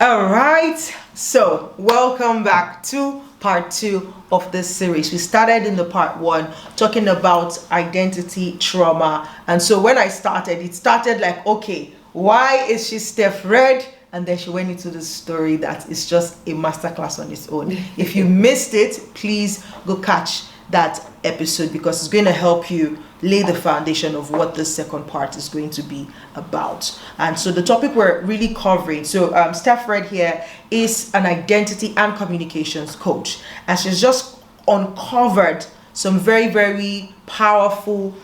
All right, so welcome back to part 2 of this series. We started in the part 1 talking about identity trauma, and so when I started, it started like, okay, why is she StephREDD? And then she went into the story that is just a masterclass on its own. If you missed it, please go catch that episode because it's going to help you lay the foundation of what the second part is going to be about. And so the topic we're really covering, so StephREDD here is an identity and communications coach, and she's just uncovered some very, very powerful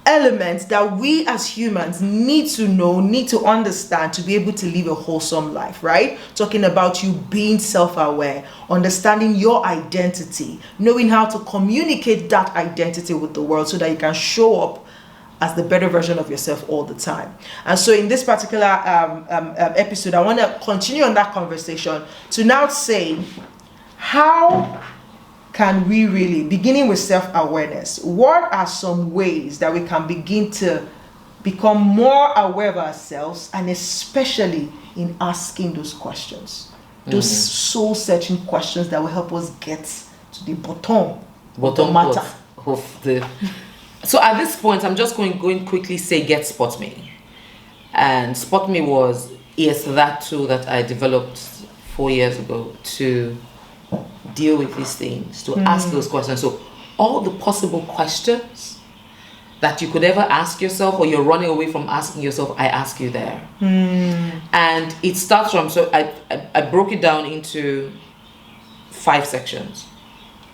elements that we as humans need to know, need to understand to be able to live a wholesome life, right? Talking about you being self-aware, understanding your identity, knowing how to communicate that identity with the world so that you can show up as the better version of yourself all the time. And so in this particular episode, I want to continue on that conversation to now say, how can we really, beginning with self-awareness, what are some ways that we can begin to become more aware of ourselves, and especially in asking those questions, those soul-searching questions that will help us get to the bottom of the matter. So at this point, I'm just going quickly say get Spot Me. And Spot Me was, yes, that tool that I developed 4 years ago to deal with these things, to ask those questions. So all the possible questions that you could ever ask yourself or you're running away from asking yourself, I ask you there. And it starts from, so I broke it down into 5 sections.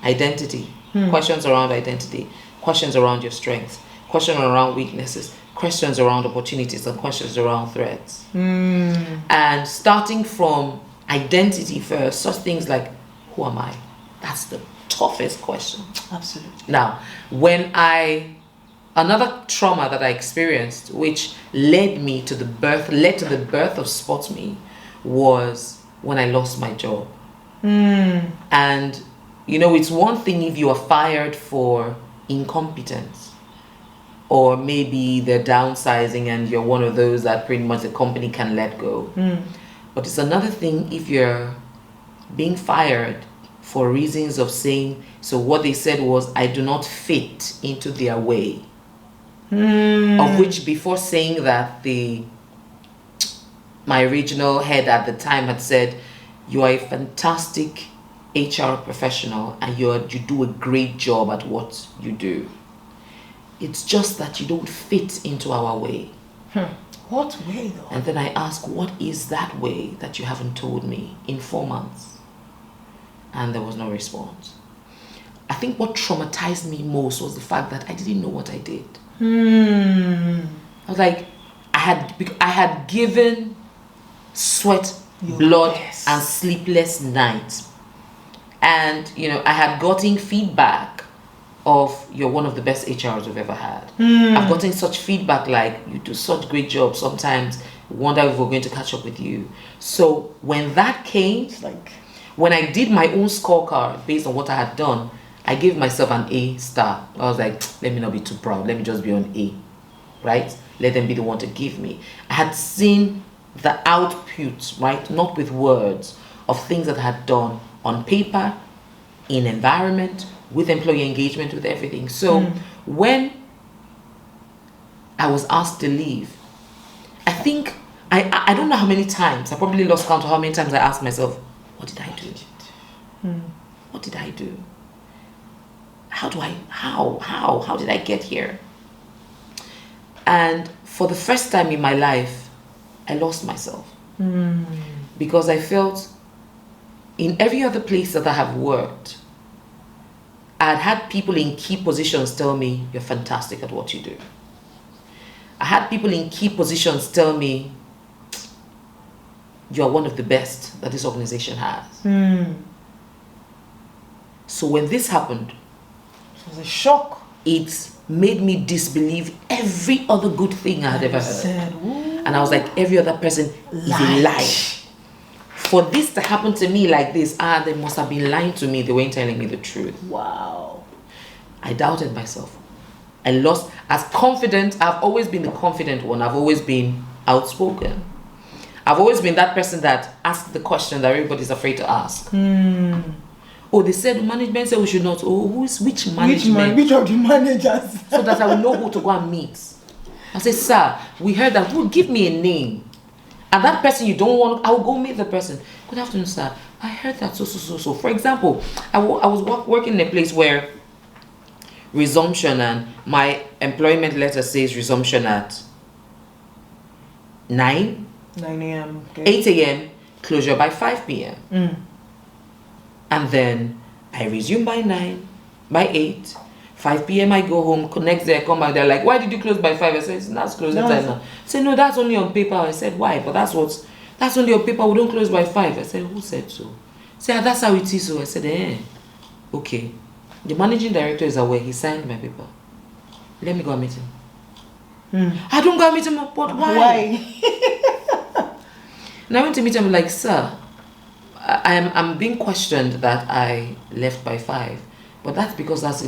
Identity, questions around identity, questions around your strengths, questions around weaknesses, questions around opportunities, and questions around threats. And starting from identity first, such things like, who am I? That's the toughest question. Absolutely. Now, another trauma that I experienced, which led to the birth of Spot Me, was when I lost my job. And, it's one thing if you are fired for incompetence, or maybe they're downsizing and you're one of those that pretty much the company can let go. But it's another thing if you're being fired for reasons of saying, so what they said was, I do not fit into their way. Of which, before saying that, my regional head at the time had said, you are a fantastic HR professional and you do a great job at what you do. It's just that you don't fit into our way. What way though? And then I ask, what is that way that you haven't told me in 4 months? And there was no response. I think what traumatized me most was the fact that I didn't know what I did. I was like, I had given sweat, blood, and sleepless nights. And, I had gotten feedback of, you're one of the best HRs we've ever had. I've gotten such feedback like, you do such great job. Sometimes wonder if we're going to catch up with you. So when that came, when I did my own scorecard based on what I had done, I gave myself an A star. I was like, let me not be too proud. Let me just be on A, right? Let them be the one to give me. I had seen the output, right? Not with words, of things that I had done on paper, in environment, with employee engagement, with everything. So when I was asked to leave, I think, I don't know how many times, I probably lost count of how many times I asked myself, what did I do? What did I do? How did I get here? And for the first time in my life, I lost myself. Because I felt in every other place that I have worked, I had people in key positions tell me, you're fantastic at what you do. I had people in key positions tell me, you're one of the best that this organization has. So when this happened, it was a shock. It made me disbelieve every other good thing I had ever heard. And I was like, every other person is a lie. For this to happen to me like this, they must have been lying to me. They weren't telling me the truth. Wow. I doubted myself. I lost, as confident, I've always been the confident one. I've always been outspoken. I've always been that person that asks the question that everybody's afraid to ask. Oh, they said management said we should not. Oh, which management? Which of the managers? So that I will know who to go and meet. I say, sir, we heard that. Well, give me a name. And that person you don't want, I will go meet the person. Good afternoon, sir. I heard that so. For example, I was working in a place where resumption, and my employment letter says resumption at 9 a.m. Okay. 8 a.m. closure by 5 p.m. And then I resume by 9, by 8, 5 p.m. I go home, next day I come back, they're like, why did you close by 5? I said, that's closing time now. I said, no, that's only on paper. I said, why? But that's only on paper, we don't close by 5. I said, who said so? I said, that's how it is. So I said, okay. The managing director is aware, he signed my paper. Let me go and meet him. I don't go and meet him, but why? And I went to meet him, like, sir, I'm being questioned that I left by 5. But that's because that's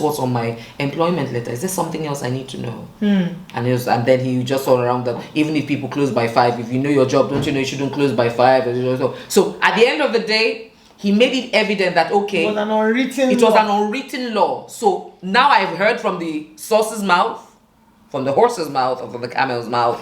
what's on my employment letter. Is there something else I need to know? And then he just all around that even if people close by 5, if you know your job, don't you know you shouldn't close by 5? So at the end of the day, he made it evident that okay, it was an unwritten law. So now I've heard from the source's mouth, from the horse's mouth, or from the camel's mouth.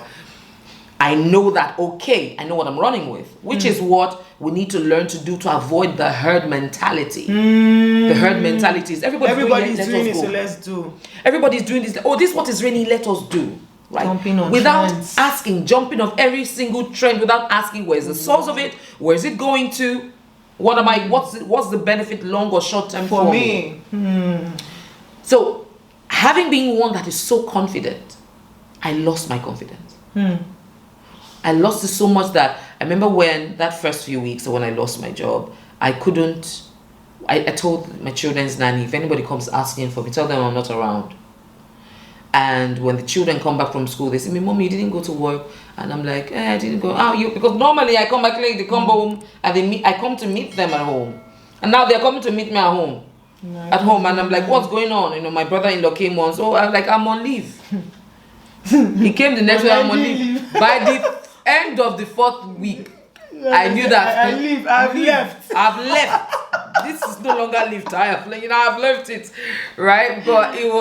I know that, okay, I know what I'm running with, which is what we need to learn to do to avoid the herd mentality. The herd mentality is everybody's doing it, so let's do. Everybody's doing this. Oh, this is what is raining, let us do. Right? Jumping on without trends. jumping off every single trend, without asking where's the source of it, where is it going to, what's the benefit, long or short term for me? So, having been one that is so confident, I lost my confidence. I lost it so much that I remember when that first few weeks, when I lost my job, I told my children's nanny, if anybody comes asking for me, tell them I'm not around. And when the children come back from school, they say, Mommy, you didn't go to work. And I'm like, I didn't go. Because normally I come back late, they come home, and I come to meet them at home. And now they're coming to meet me at home. At home, and I'm like, what's going on? My brother-in-law came once. Oh, I'm like, I'm on leave. He came the next week, I'm on leave. By the end of the 4th week, I knew that I've left. This is no longer live. I've left it, right? But it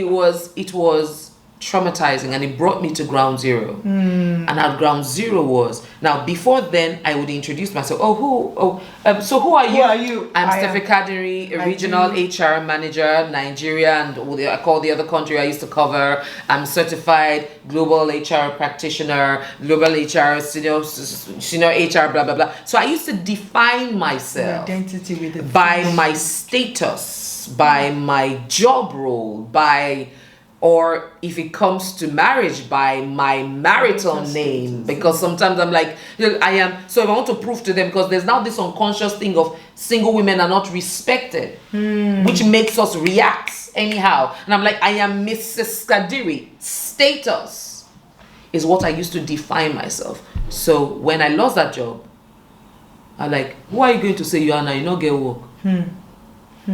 was traumatizing, and it brought me to ground zero. And at ground zero was, now before then I would introduce myself. So who are you? Who are you? I'm StephREDD, a regional HR manager, Nigeria, and I call the other country I used to cover. I'm certified global HR practitioner, global HR senior HR, blah blah blah. So I used to define myself identity with by my status, by my job role, or if it comes to marriage, by my marital name. Because sometimes I'm like, I am. So if I want to prove to them, because there's now this unconscious thing of single women are not respected, which makes us react anyhow. And I'm like, I am Mrs. Kadiri. Status is what I used to define myself. So when I lost that job, I'm like, who are you going to say you are now? You not get work.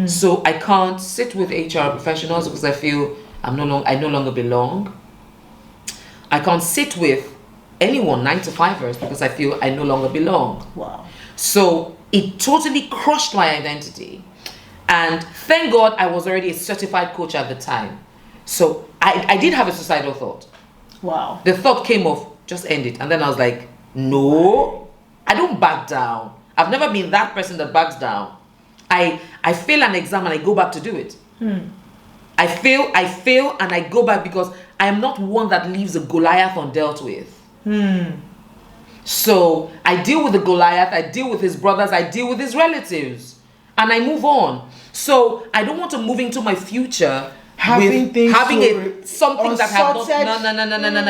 So I can't sit with HR professionals because I feel I no longer belong. I can't sit with anyone 9-to-5ers because I feel I no longer belong. Wow. So it totally crushed my identity. And thank God I was already a certified coach at the time. So I did have a suicidal thought. Wow. The thought came of, just end it. And then I was like, no, I don't back down. I've never been that person that backs down. I fail an exam and I go back to do it. I fail and I go back because I am not one that leaves a Goliath undealt with. So I deal with the Goliath, I deal with his brothers, I deal with his relatives, and I move on. So I don't want to move into my future having something that I have not.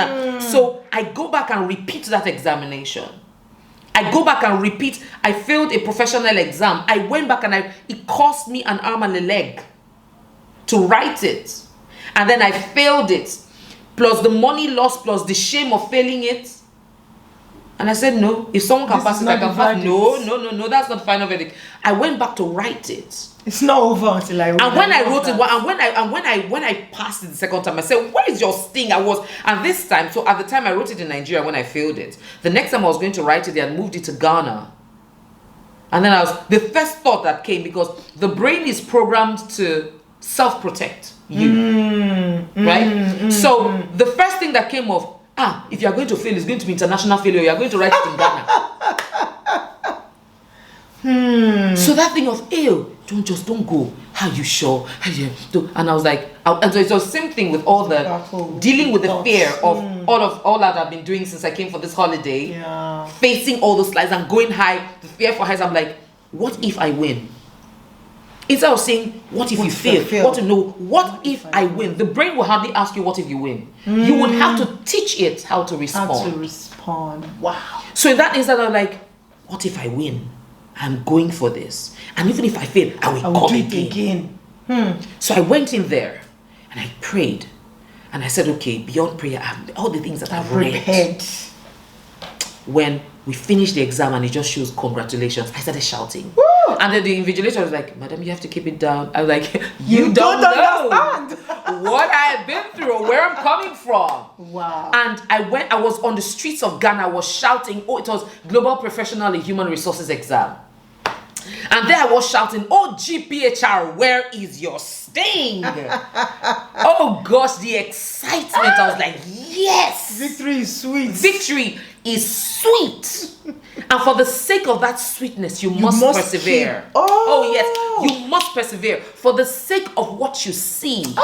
No. So I go back and repeat that examination. I go back and repeat. I failed a professional exam. I went back and it cost me an arm and a leg to write it, and then I failed it, plus the money lost, plus the shame of failing it. And I said, no. If someone can This pass is it, I not the can pass. verdict. No. That's not the final verdict. I went back to write it. It's not over until I wrote it. And when I wrote it, when I passed it the second time, I said, "Where is your sting?" And this time, so at the time I wrote it in Nigeria when I failed it. The next time I was going to write it, they had moved it to Ghana. And then the first thought that came, because the brain is programmed to self-protect you, right? So the first thing that came of, if you are going to fail, it's going to be international failure. You are going to write it in Ghana. So that thing of, don't go. Are you sure? And I was like, and so it's the same thing with all the dealing with the fear of all that I've been doing since I came for this holiday. Yeah. Facing all those slides and going high, the fear for highs. I'm like, what if I win? Instead of saying, what if you fail? What if I win? The brain will hardly ask you, what if you win? You would have to teach it how to respond. Wow. So in that instant, I'm like, what if I win? I'm going for this. And even if I fail, I will come again. So I went in there and I prayed. And I said, okay, beyond prayer, all the things that I've read. When we finished the exam and it just shows congratulations, I started shouting. Woo! And then the invigilator was like, madam, you have to keep it down. I was like, you don't know what I have been through, where I'm coming from. Wow. And I was on the streets of Ghana, I was shouting, it was Global Professional in Human Resources exam. And there I was shouting, oh GPHR, where is your sting? Oh gosh, the excitement. I was like, yes! Victory is sweet. Victory is sweet. And for the sake of that sweetness, you must persevere. Oh yes, you must persevere. For the sake of what you see.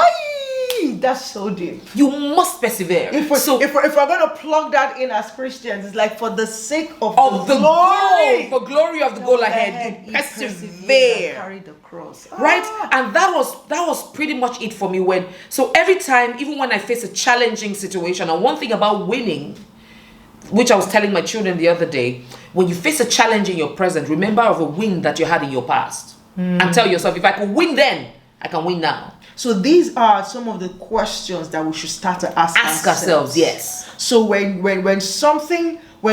That's so deep. You must persevere. If we're going to plug that in as Christians, it's like for the sake of the glory. For glory of the goal ahead, you persevere. Carry the cross. Right? And that was pretty much it for me. So every time, even when I face a challenging situation, and one thing about winning, which I was telling my children the other day, when you face a challenge in your present, remember of a win that you had in your past. And tell yourself, if I could win then, I can win now. So these are some of the questions that we should start to ask ourselves. Yes. So when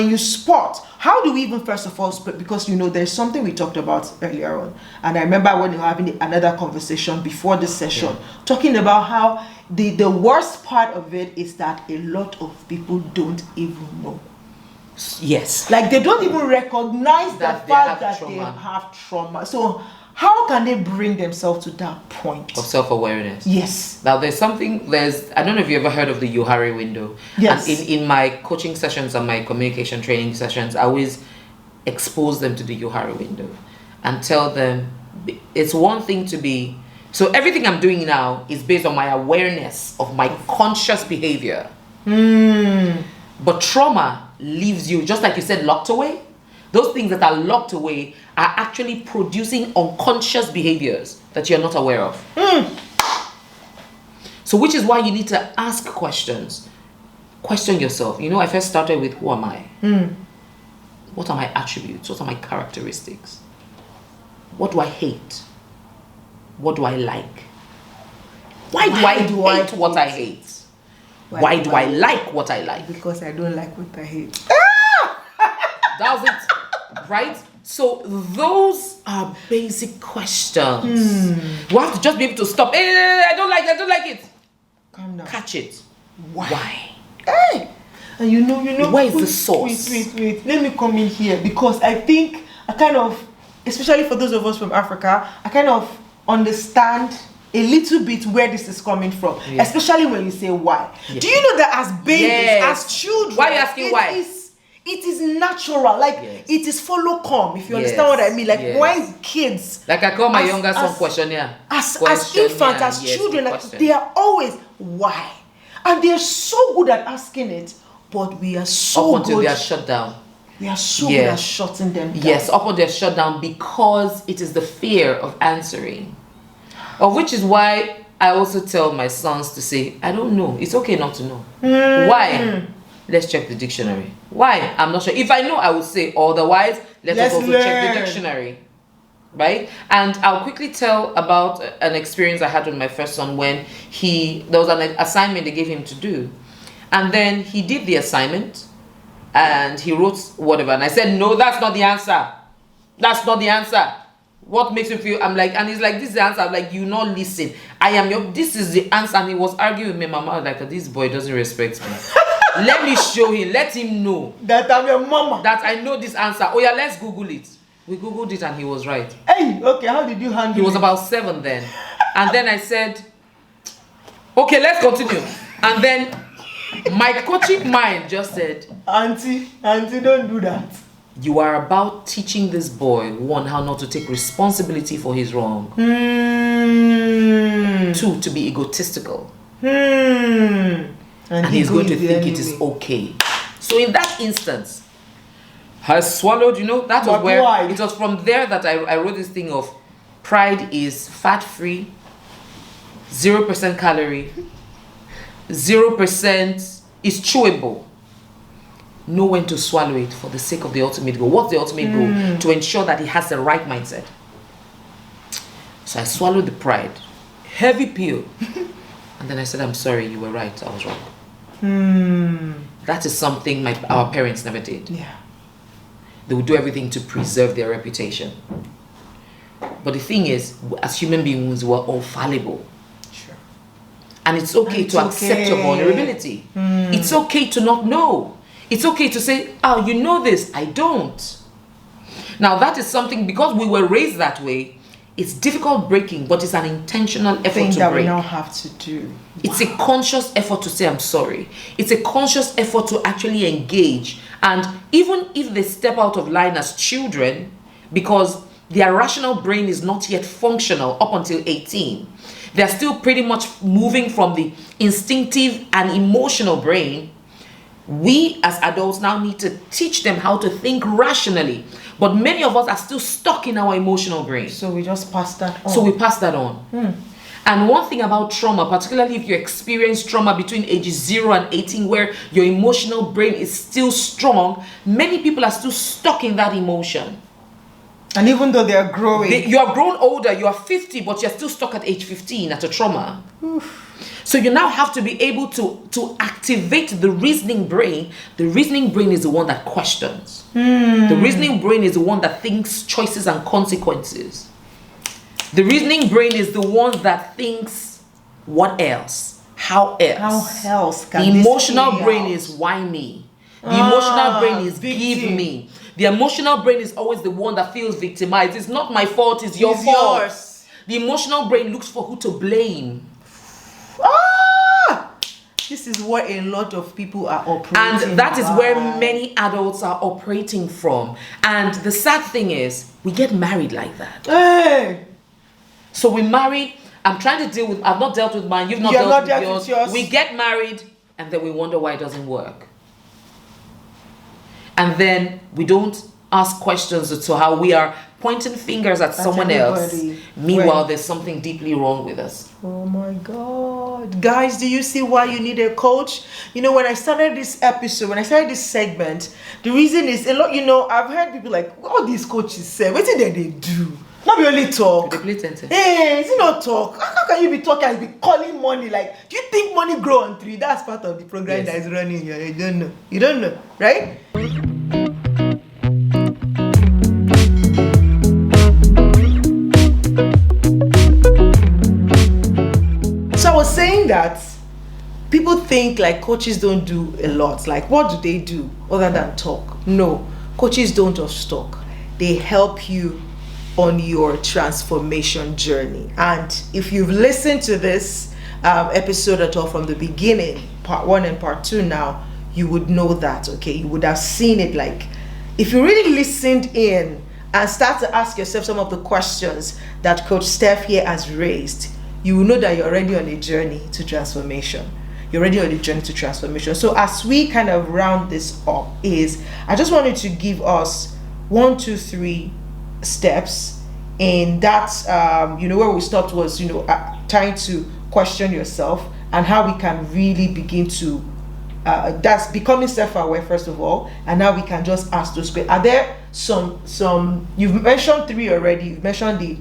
you spot, how do we even first of all spot? Because there's something we talked about earlier on, and I remember when you were having another conversation before this session, talking about how the worst part of it is that a lot of people don't even know. Yes. Like they don't even recognize the fact that they have trauma. So how can they bring themselves to that point of self-awareness? Yes. Now I don't know if you ever heard of the Johari window. Yes. And in my coaching sessions and my communication training sessions, I always expose them to the Johari window and tell them it's one thing to be. So everything I'm doing now is based on my awareness of my conscious behavior. But trauma leaves you, just like you said, locked away. Those things that are locked away are actually producing unconscious behaviors that you're not aware of. So which is why you need to ask questions. Question yourself. I first started with, who am I? What are my attributes? What are my characteristics? What do I hate? What do I like? Why do I hate what I hate? Why do I like what I like? Because I don't like what I hate. That was it, right? So those are basic questions. We have to just be able to stop. Hey, I don't like it. Calm down. Catch it. Why? Hey! And where is the source? Wait. Let me come in here, because I think I kind of, especially for those of us from Africa, I kind of understand a little bit where this is coming from, especially when you say why. Do you know that as babies, as children, why are you asking why? It is natural, it is follow come, if you understand what I mean. When kids, like I call my younger son questionnaire, as infants, as children, they are always why, and they are so good at asking it, but we are so up until good. They are shut down. We are so good at shutting them down. Yes, up until they're shut down, because it is the fear of answering. Of which is why I also tell my sons to say, I don't know. It's okay not to know. Why? Let's check the dictionary. Why? I'm not sure. If I know, I will say. Otherwise, let us also check the dictionary. Right? And I'll quickly tell about an experience I had with my first son when there was an assignment they gave him to do. And then he did the assignment. And he wrote whatever. And I said, no, that's not the answer. That's not the answer. What makes you feel? I'm like, and he's like, this is the answer. I'm like, you not listen. This is the answer. And he was arguing with me. My mom, like, this boy doesn't respect me. Let me show him. Let him know. That I'm your mama. That I know this answer. Oh yeah, let's Google it. We Googled it and he was right. Hey, okay, how did you handle it? He was about 7 then. And then I said, okay, let's continue. And then my coaching mind just said, Auntie, don't do that. You are about teaching this boy, 1, how not to take responsibility for his wrong. 2, to be egotistical. And he's going to think it is okay. So in that instance, I swallowed, that was where, it was from there that I wrote this thing of pride is fat-free, 0% calorie, 0% is chewable. Know when to swallow it for the sake of the ultimate goal. What's the ultimate goal? To ensure that he has the right mindset. So I swallowed the pride. Heavy pill. And then I said, I'm sorry, you were right. I was wrong. That is something our parents never did. Yeah. They would do everything to preserve their reputation. But the thing is, as human beings, we're all fallible. Sure. And it's okay to accept your vulnerability. It's okay to not know. It's okay to say, oh, you know this, I don't. Now that is something, because we were raised that way, it's difficult breaking, but it's an intentional effort to that break. We now have to do. It's a conscious effort to say, I'm sorry. It's a conscious effort to actually engage. And even if they step out of line as children, because their rational brain is not yet functional up until 18, they're still pretty much moving from the instinctive and emotional brain. We as adults now need to teach them how to think rationally. But many of us are still stuck in our emotional brain. So we just pass that on. So we pass that on. And one thing about trauma, particularly if you experience trauma between ages 0 and 18, where your emotional brain is still strong, many people are still stuck in that emotion. And even though they are growing. You are grown older, you are 50, but you're still stuck at age 15 at a trauma. So you now have to be able to activate the reasoning brain. The reasoning brain is the one that questions. The reasoning brain is the one that thinks choices and consequences. The reasoning brain is the one that thinks, what else? How else? How else can the emotional this brain is why me? The emotional brain is give me. The emotional brain is always the one that feels victimized. It's not my fault, it's your fault. Yours. The emotional brain looks for who to blame. This is where a lot of people are operating. And that is where many adults are operating from. And the sad thing is, we get married like that. Hey. So we marry. I'm trying to deal with, I've not dealt with mine, you've not dealt with yours. We get married and then we wonder why it doesn't work. And then we don't ask questions as to how we are pointing fingers at someone else. Meanwhile, there's something deeply wrong with us. Oh my God. Guys, do you see why you need a coach? When I started this episode, when I started this segment, the reason is a lot, I've heard people like, all these coaches say, what did they do? Not be only talk. Hey, is it not talk? How can you be talking and be calling money? Like, do you think money grow on tree? That's part of the program that is running here. You don't know. You don't know, right? So I was saying that people think like coaches don't do a lot. Like, what do they do other than talk? No, coaches don't just talk. They help you on your transformation journey. And if you've listened to this episode at all from the beginning, part 1 and part 2 now, you would know that, okay? You would have seen it. Like, if you really listened in and start to ask yourself some of the questions that Coach Steph here has raised, you will know that you're already on a journey to transformation. You're already on a journey to transformation. So as we kind of round this up, I just wanted to give us 1, 2, 3 steps in that, where we stopped was, trying to question yourself and how we can really begin to, that's becoming self-aware first of all, and now we can just ask those questions. Are there some, you've mentioned 3 already. You've mentioned the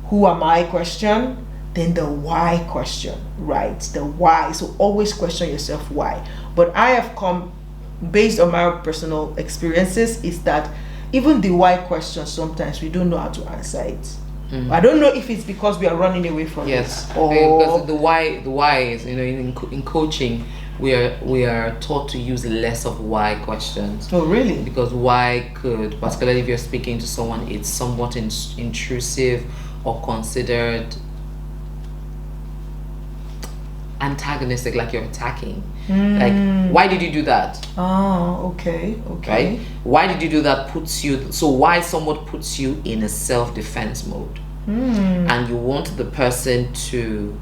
who am I question, then the why question, right? The why. So always question yourself why. But I have come based on my personal experiences, is that even the why question, sometimes we don't know how to answer it. I don't know if it's because we are running away from it. Or because the why is, in coaching, we are taught to use less of why questions. Oh, really? Because why could, particularly if you're speaking to someone, it's somewhat intrusive or considered antagonistic, like you're attacking. Like, why did you do that? Oh, okay. Right? Why did you do that why somewhat puts you in a self-defense mode. And you want the person to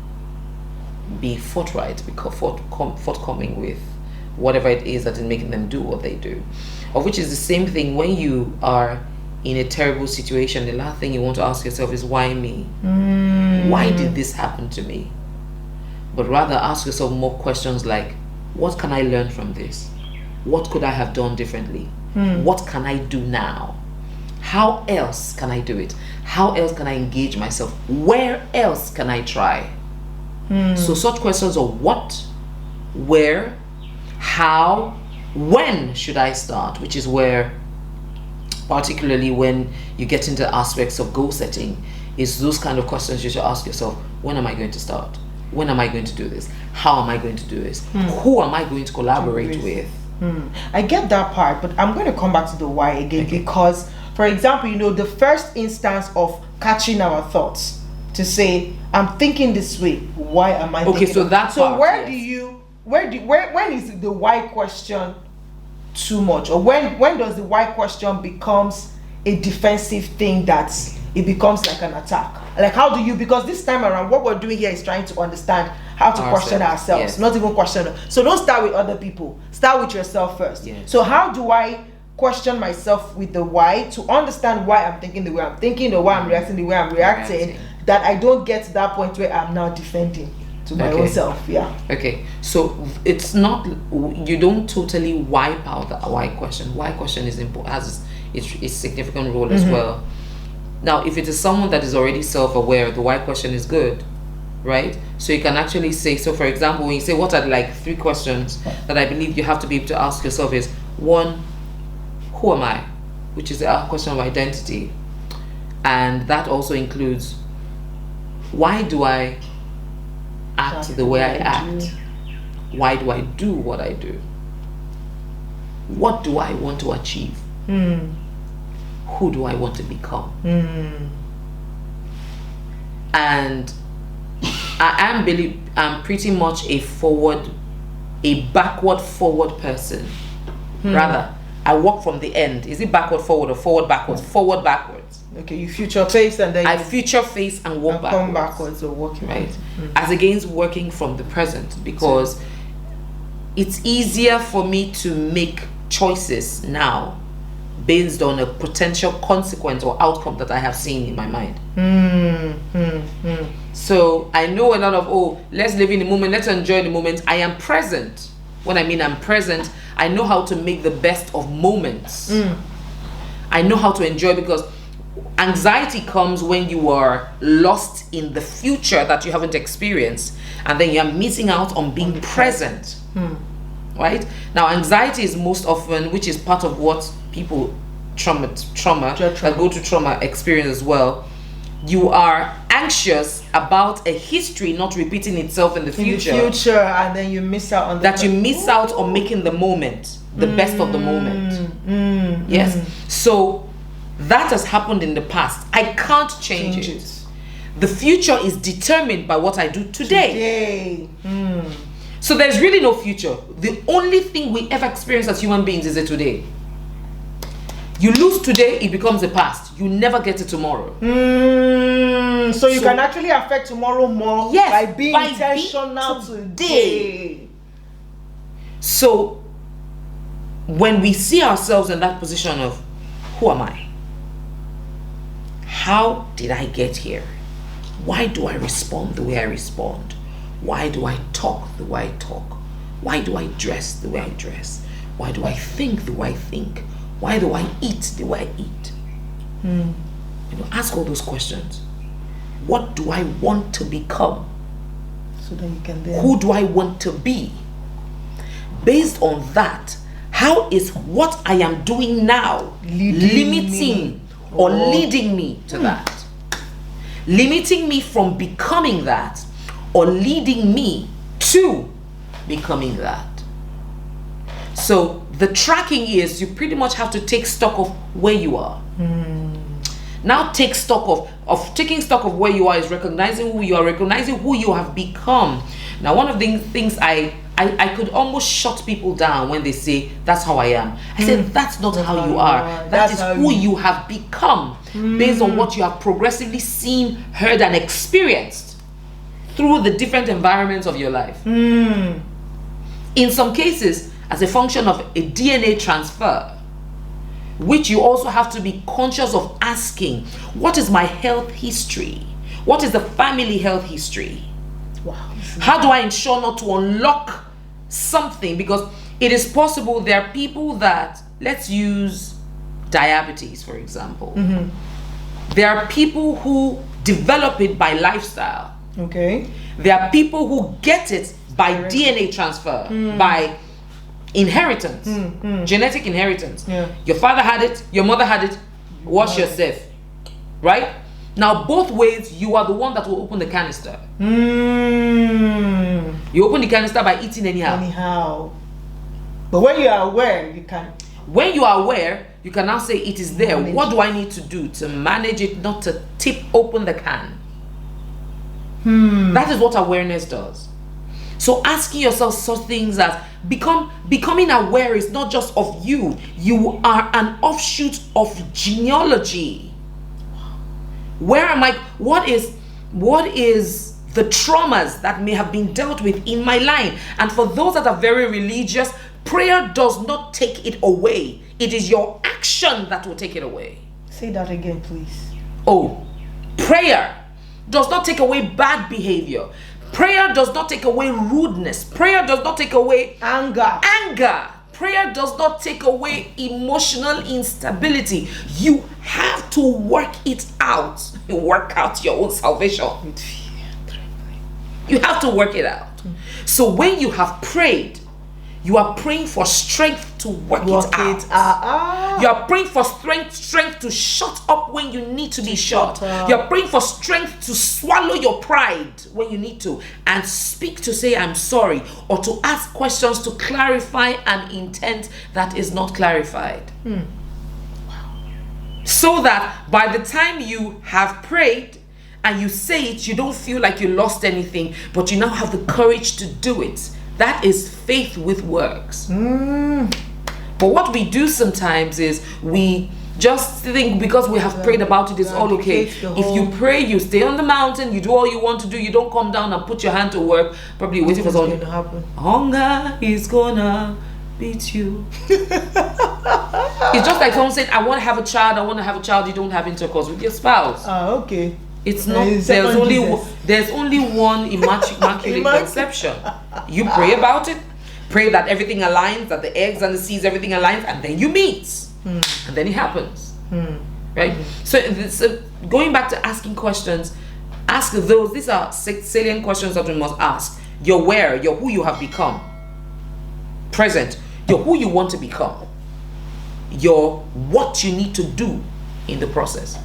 be forthright, forthcoming with whatever it is that is making them do what they do. Of which is the same thing when you are in a terrible situation. The last thing you want to ask yourself is, why me? Why did this happen to me? But rather ask yourself more questions like, what can I learn from this? What could I have done differently? What can I do now? How else can I do it? How else can I engage myself? Where else can I try? So such questions are what, where, how, when should I start? Which is where, particularly when you get into aspects of goal setting, is those kind of questions you should ask yourself. When am I going to start? When am I going to do this? How am I going to do this? Who am I going to collaborate with? I get that part, but I'm going to come back to the why again, because, for example, the first instance of catching our thoughts to say, I'm thinking this way. Why am I thinking? Okay, so that's when is the why question too much, or when does the why question becomes a defensive thing that it becomes like an attack? Like, how do you, because this time around what we're doing here is trying to understand how to question ourselves, not even question. So don't start with other people, start with yourself first. So how do I question myself with the why, to understand why I'm thinking the way I'm thinking, or why I'm reacting the way I'm reacting, that I don't get to that point where I'm now defending to my own self. Okay, so it's not, you don't totally wipe out the why question. Why question is important, has its significant role as well. Now, if it is someone that is already self-aware, the why question is good, right? So you can actually say, so for example, when you say, what are like 3 questions that I believe you have to be able to ask yourself is, 1, who am I? Which is a question of identity. And that also includes, why do I act the way I act? Why do I do what I do? What do I want to achieve? Who do I want to become? And I'm pretty much a backward forward person. Rather, I walk from the end. Is it backward forward or forward backwards? Forward backwards. Okay, you future face and then I future face and walk backwards. Come backwards or walk right. As against working from the present, because it's easier for me to make choices now based on a potential consequence or outcome that I have seen in my mind. So I know a lot of, let's live in the moment, let's enjoy the moment. I am present. When I mean I'm present, I know how to make the best of moments. I know how to enjoy, because anxiety comes when you are lost in the future that you haven't experienced, and then you're missing out on being present. Right? Now, anxiety is most often, which is part of what people trauma that go to trauma experience as well. You are anxious about a history not repeating itself in the future. And then you miss out on you miss out on making the moment the best of the moment. Yes. So that has happened in the past. I can't change it. The future is determined by what I do today. So there's really no future. The only thing we ever experience as human beings is a today. You lose today, it becomes the past. You never get to tomorrow. So you can actually affect tomorrow more by being intentional today. So when we see ourselves in that position of, who am I? How did I get here? Why do I respond the way I respond? Why do I talk the way I talk? Why do I dress the way I dress? Why do I think the way I think? Why do I eat the way I eat? Ask all those questions. What do I want to become? So then you can then... Who do I want to be? Based on that, How is what I am doing now limiting or leading me to that? Limiting me from becoming that, or leading me to becoming that? So the tracking is, you pretty much have to take stock of where you are. Now take stock of taking stock of where you are is recognizing who you are, recognizing who you have become. Now, one of the things I could almost shut people down when they say, that's how I am. I said, that's not how you are. That is who you have become, based on what you have progressively seen, heard, and experienced through the different environments of your life. In some cases, as a function of a DNA transfer, which you also have to be conscious of asking, what is my health history? What is the family health history? Wow. How do I ensure not to unlock something? Because it is possible there are people that, let's use diabetes for example. There are people who develop it by lifestyle. Okay. There are people who get it by DNA transfer, by inheritance, genetic inheritance. Your father had it, your mother had it, wash yourself, right? Now both ways, you are the one that will open the canister. You open the canister by eating anyhow. But when you are aware, you can. When you are aware, you can now say, it is there. What do I need to do to manage it, not to tip open the can? That is what awareness does. So asking yourself such things as, becoming aware is not just of you. You are an offshoot of genealogy. Where am I? What is the traumas that may have been dealt with in my line? And for those that are very religious, prayer does not take it away. It is your action that will take it away. Say that again, please. Oh, prayer does not take away bad behavior. Prayer does not take away rudeness. Prayer does not take away anger. Prayer does not take away emotional instability. You have to work it out. Work out your own salvation. You have to work it out. So when you have prayed, you are praying for strength to work it out. You are praying for strength to shut up when you need to be shut. You are praying for strength to swallow your pride when you need to, and speak to say I'm sorry, or to ask questions to clarify an intent that is not clarified. So that by the time you have prayed and you say it, you don't feel like you lost anything, but you now have the courage to do it. That is faith with works. But what we do sometimes is we just think because we have prayed about it, it's all okay. If you pray, you stay on the mountain, you do all you want to do, you don't come down and put your hand to work, probably waiting for something to happen. Hunger is gonna beat you. It's just like someone said, I want to have a child, you don't have intercourse with your spouse. Okay. It's not, there's only one immaculate conception. You pray about it, pray that everything aligns, that the eggs and the seeds, everything aligns, and then you meet. And then it happens. Right? So going back to asking questions, ask those, these are salient questions that we must ask. You're where, you're who you have become. Present, you're who you want to become. You're what you need to do in the process.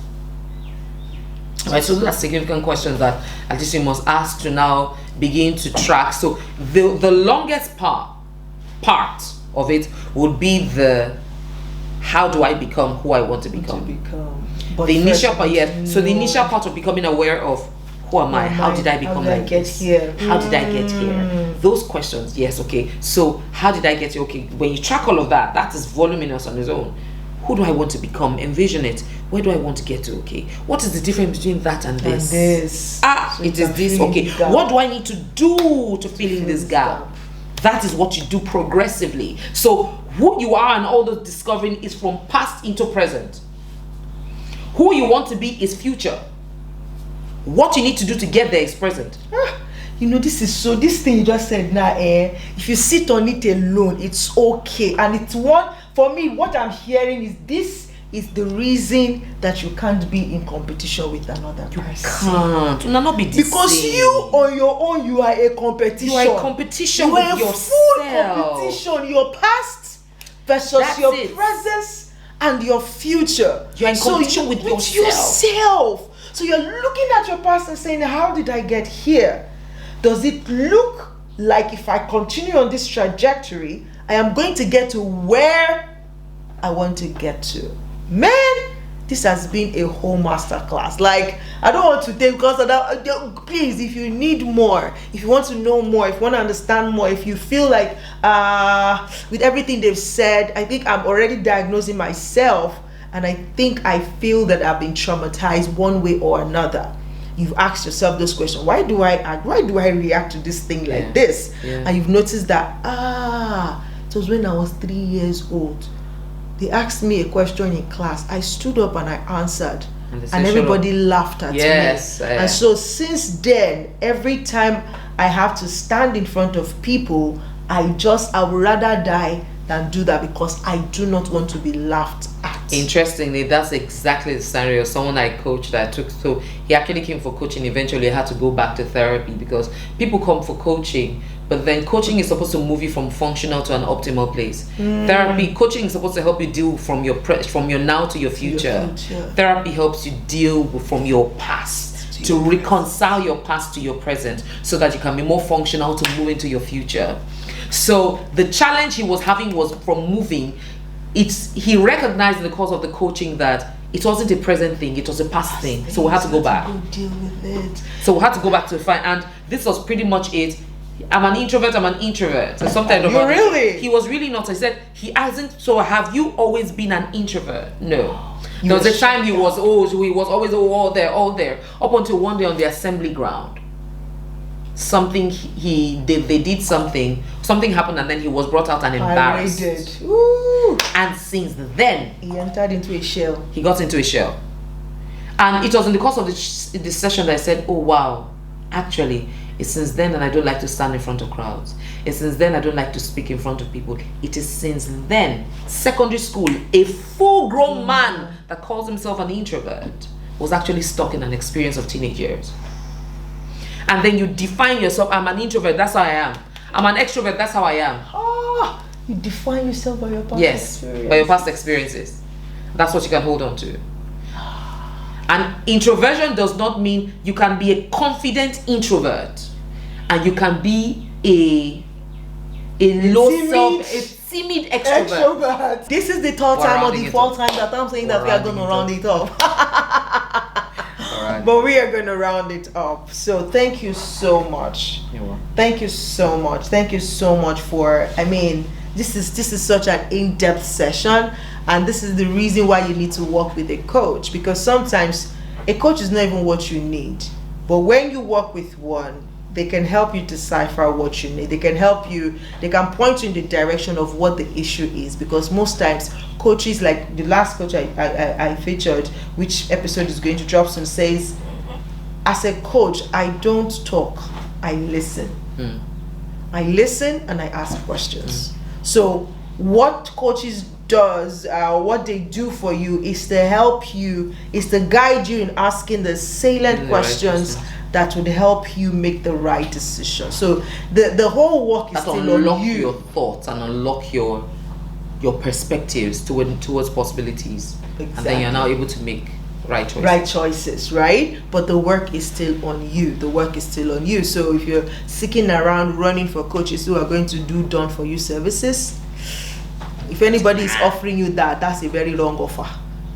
Right, so those are significant questions that at least you must ask to now begin to track. So the longest part of it would be the how do I become who I want to become. The initial part, yes. So the initial part of becoming aware of who am I? How did I become like this? How did I get here? Those questions, yes, okay. So how did I get here? Okay, when you track all of that, that is voluminous on its own. Who do I want to become? Envision it. Where do I want to get to? Okay. What is the difference between that and this? So it is this. Okay. What do I need to do to fill in this gap? That is what you do progressively. So who you are and all the discovering is from past into present. Who you want to be is future. What you need to do to get there is present. You know, this thing you just said now, if you sit on it alone, it's okay. And it's one, for me, what I'm hearing is this is the reason that you can't be in competition with another person. You can't. You'll not be the because same. you on your own, you are a competition. You are a competition you with are yourself. Full competition. Your past versus That's your it. presence and your future. You're in competition with yourself. So you're looking at your past and saying, how did I get here? Does it look like if I continue on this trajectory, I am going to get to where I want to get to? Man, this has been a whole masterclass. Like, I don't want to take, because of that, please, if you need more, if you want to know more, if you want to understand more, if you feel like with everything they've said, I think I'm already diagnosing myself, and I think I feel that I've been traumatized one way or another. You've asked yourself this question: why do I act? Why do I react to this thing like this? And you've noticed that it was when I was 3 years old. They asked me a question in class. I stood up and I answered, and everybody laughed at me. And so since then, every time I have to stand in front of people, I would rather die than do that, because I do not want to be laughed at. Interestingly, that's exactly the scenario. Someone I coached that took, so he actually came for coaching, eventually had to go back to therapy, because people come for coaching, but then coaching is supposed to move you from functional to an optimal place. Therapy, coaching is supposed to help you deal from your now to your future. Therapy helps you deal from your past, to reconcile your past to your present, so that you can be more functional to move into your future. So the challenge he was having was from moving. He recognized in the course of the coaching that it wasn't a present thing, it was a past thing. So we had to go back. Deal with it. So we had to go back to find, and this was pretty much it. I'm an introvert. So sometimes He was really not. I said he hasn't. So have you always been an introvert? No. There was a time he was always all there, up until one day on the assembly ground. Something they did something happened, and then he was brought out and embarrassed. And since then he entered into a shell. He got into a shell. And it was in the course of the session that I said, oh wow, actually it's since then that I don't like to stand in front of crowds. It's since then I don't like to speak in front of people. It is since then, secondary school, a full-grown man that calls himself an introvert was actually stuck in an experience of teenage years. And then you define yourself, I'm an introvert, that's how I am. I'm an extrovert, that's how I am. You define yourself by your past experiences. By your past experiences. That's what you can hold on to. And introversion does not mean you can be a confident introvert, and you can be a timid extrovert. This is the third time or the fourth time that I'm saying that we are going to round it up. But we are going to round it up. So thank you so much. You're welcome. Thank you so much. Thank you so much for, this is such an in-depth session, and this is the reason why you need to work with a coach, because sometimes a coach is not even what you need, but when you work with one, they can help you decipher what you need. They can help you, they can point you in the direction of what the issue is, because most times coaches, like the last coach I featured, which episode is going to drop soon, says, as a coach, I don't talk, I listen. I listen and I ask questions. So what coaches does, what they do for you is to help you, is to guide you in asking the salient questions that would help you make the right decision. So the whole work is still on you. Unlock your thoughts and unlock your perspectives towards possibilities. Exactly. And then you're now able to make right choices. Right? But the work is still on you. The work is still on you. So if you're seeking around running for coaches who are going to do done for you services, if anybody is offering you that, that's a very wrong offer,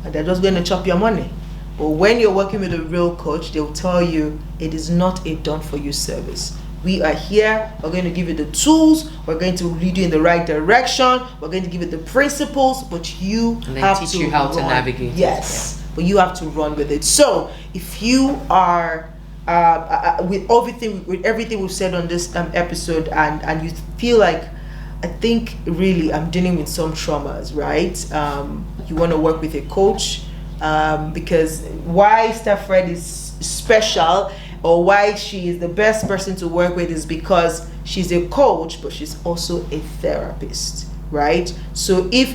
and they're just going to chop your money. But when you're working with a real coach, they'll tell you it is not a done for you service. We are here, we're going to give you the tools, we're going to lead you in the right direction, we're going to give you the principles, but you have to teach you how to navigate. Yes, but you have to run with it. So if you are with everything we've said on this episode, and you feel like, I think really I'm dealing with some traumas, right? You want to work with a coach, because why StephREDD is special, or why she is the best person to work with, is because she's a coach, but she's also a therapist, right? So if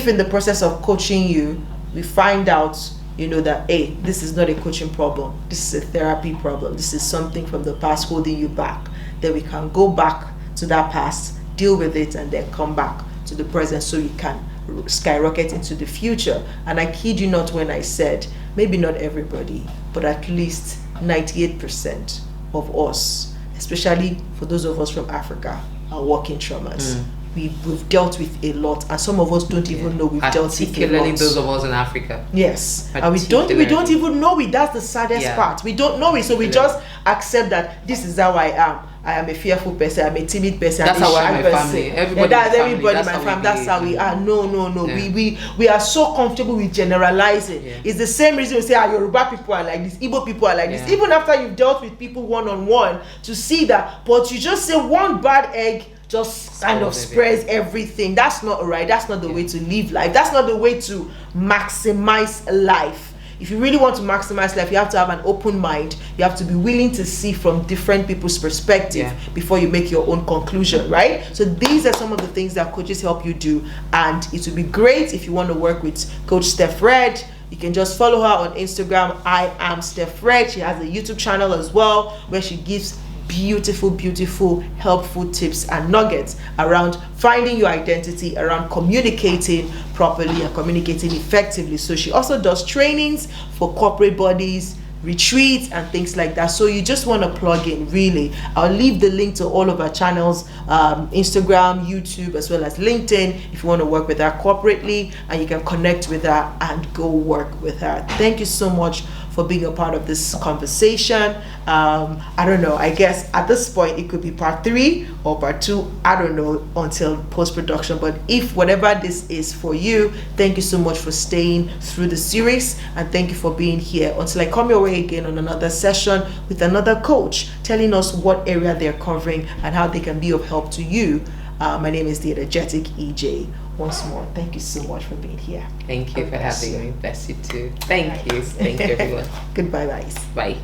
in the process of coaching you, we find out, that, hey, this is not a coaching problem, this is a therapy problem, this is something from the past holding you back, then we can go back to that past, deal with it, and then come back to the present so you can skyrocket into the future. And I kid you not when I said, maybe not everybody, but at least 98% of us, especially for those of us from Africa, are walking traumas. We've dealt with a lot, and some of us don't even know we've dealt with a lot. Particularly those of us in Africa. Yes, and we don't even know it. That's the saddest part. We don't know it, so we just accept that this is how I am. I am a fearful person. I'm a timid person. That's how I am. My family. Everybody. That's everybody. My family. That's how we are. No. Yeah. We are so comfortable with generalizing. Yeah. It's the same reason we say, Yoruba people are like this, Igbo people are like this. Even after you've dealt with people one-on-one, to see that, but you just say one bad egg just kind of spreads everything. That's not right. That's not the way to live life. That's not the way to maximize life. If you really want to maximize life, you have to have an open mind. You have to be willing to see from different people's perspective before you make your own conclusion, right? So these are some of the things that coaches help you do, and it would be great if you want to work with Coach StephREDD. You can just follow her on Instagram. I am StephREDD. She has a YouTube channel as well where she gives beautiful helpful tips and nuggets around finding your identity, around communicating properly and communicating effectively. So she also does trainings for corporate bodies, retreats and things like that. So you just want to plug in, really. I'll leave the link to all of our channels, Instagram, YouTube, as well as LinkedIn, if you want to work with her corporately, and you can connect with her and go work with her. Thank you so much for being a part of this conversation. I don't know, I guess at this point it could be part 3 or part 2, I don't know, until post-production. But if whatever this is for you, thank you so much for staying through the series, and thank you for being here until I come your way again on another session with another coach telling us what area they're covering and how they can be of help to you. My name is the Energetic EJ. Once more, thank you so much for being here. Thank you for having me. Bless you too. Thank you. Thank you, everyone. Goodbye, guys. Bye.